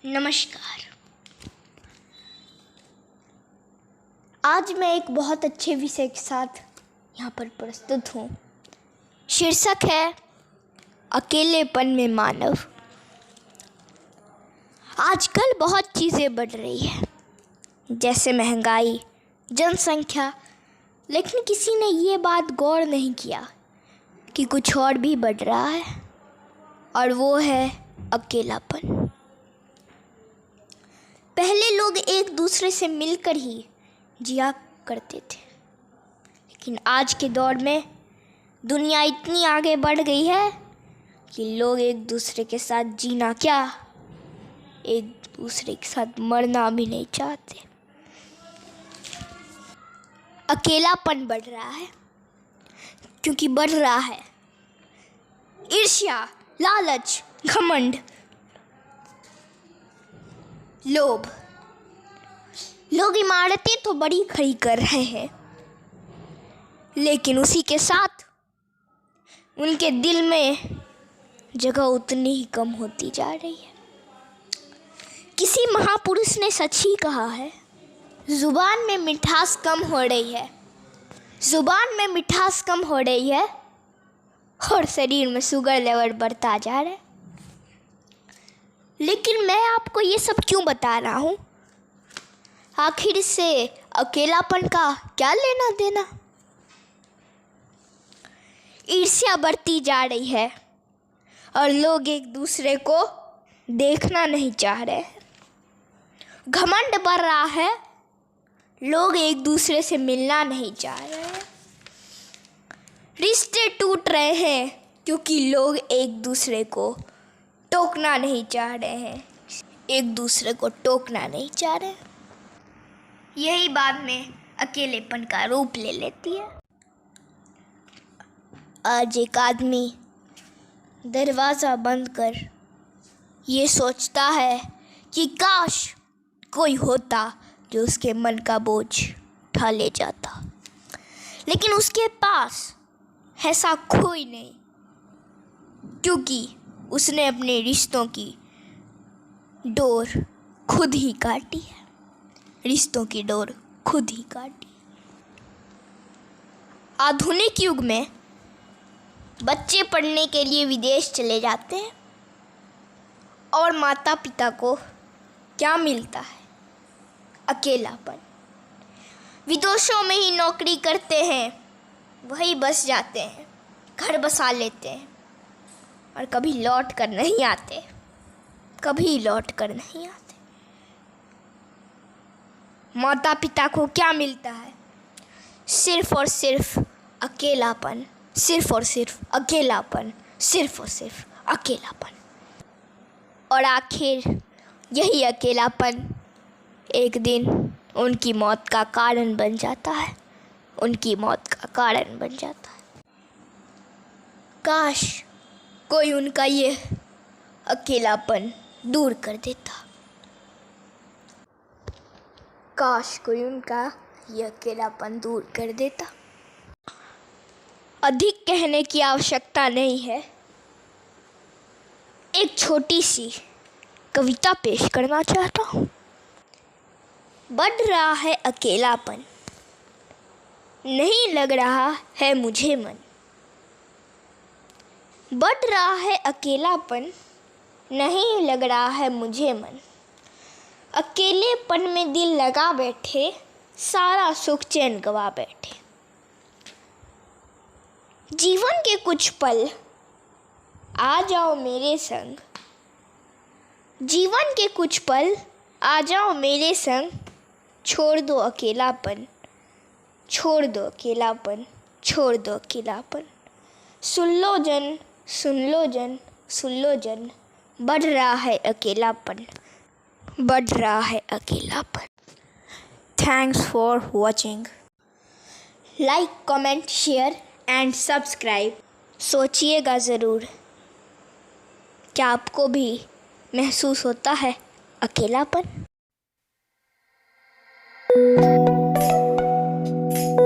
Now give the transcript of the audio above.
नमस्कार। आज मैं एक बहुत अच्छे विषय के साथ यहाँ पर प्रस्तुत हूँ। शीर्षक है अकेलेपन में मानव। आजकल बहुत चीज़ें बढ़ रही है, जैसे महंगाई, जनसंख्या, लेकिन किसी ने ये बात गौर नहीं किया कि कुछ और भी बढ़ रहा है, और वो है अकेलापन। पहले लोग एक दूसरे से मिलकर ही जिया करते थे, लेकिन आज के दौर में दुनिया इतनी आगे बढ़ गई है कि लोग एक दूसरे के साथ जीना क्या, एक दूसरे के साथ मरना भी नहीं चाहते। अकेलापन बढ़ रहा है क्योंकि बढ़ रहा है ईर्ष्या, लालच, घमंड, लोभ। लोग इमारतें तो बड़ी खड़ी कर रहे हैं, लेकिन उसी के साथ उनके दिल में जगह उतनी ही कम होती जा रही है। किसी महापुरुष ने सच ही कहा है, जुबान में मिठास कम हो रही है, जुबान में मिठास कम हो रही है और शरीर में शुगर लेवल बढ़ता जा रहा है। लेकिन मैं आपको ये सब क्यों बता रहा हूँ? आखिर इससे अकेलापन का क्या लेना देना? ईर्ष्या बढ़ती जा रही है और लोग एक दूसरे को देखना नहीं चाह रहे हैं। घमंड बढ़ रहा है, लोग एक दूसरे से मिलना नहीं चाह रहे हैं। रिश्ते टूट रहे हैं क्योंकि लोग एक दूसरे को टोकना नहीं चाह रहे हैं, एक दूसरे को टोकना नहीं चाह रहे। यही बाद में अकेलेपन का रूप ले लेती है। आज एक आदमी दरवाज़ा बंद कर ये सोचता है कि काश कोई होता जो उसके मन का बोझ उठा ले जाता, लेकिन उसके पास ऐसा कोई नहीं, क्योंकि उसने अपने रिश्तों की डोर खुद ही काटी है। रिश्तों की डोर खुद ही काटी। आधुनिक युग में बच्चे पढ़ने के लिए विदेश चले जाते हैं और माता पिता को क्या मिलता है? अकेलापन। विदेशों में ही नौकरी करते हैं, वही बस जाते हैं, घर बसा लेते हैं और कभी लौट कर नहीं आते, कभी लौट कर नहीं आते। माता पिता को क्या मिलता है? सिर्फ और सिर्फ अकेलापन, सिर्फ और सिर्फ अकेलापन, सिर्फ और सिर्फ अकेलापन। और आखिर यही अकेलापन एक दिन उनकी मौत का कारण बन जाता है, उनकी मौत का कारण बन जाता है। काश कोई उनका ये अकेलापन दूर कर देता, काश कोई उनका ये अकेलापन दूर कर देता। अधिक कहने की आवश्यकता नहीं है, एक छोटी सी कविता पेश करना चाहता हूँ। बढ़ रहा है अकेलापन, नहीं लग रहा है मुझे मन। बढ़ रहा है अकेलापन, नहीं लग रहा है मुझे मन। अकेलेपन में दिल लगा बैठे, सारा सुख चैन गवा बैठे। जीवन के कुछ पल आ जाओ मेरे संग, जीवन के कुछ पल आ जाओ मेरे संग। छोड़ दो अकेलापन, छोड़ दो अकेलापन, छोड़ दो अकेलापन। सुन लो जन, सुन लो जन, सुन लो जन, बढ़ रहा है अकेलापन, बढ़ रहा है अकेलापन। Thanks for watching. Like, comment, share and subscribe. सोचिएगा ज़रूर, क्या आपको भी महसूस होता है अकेलापन?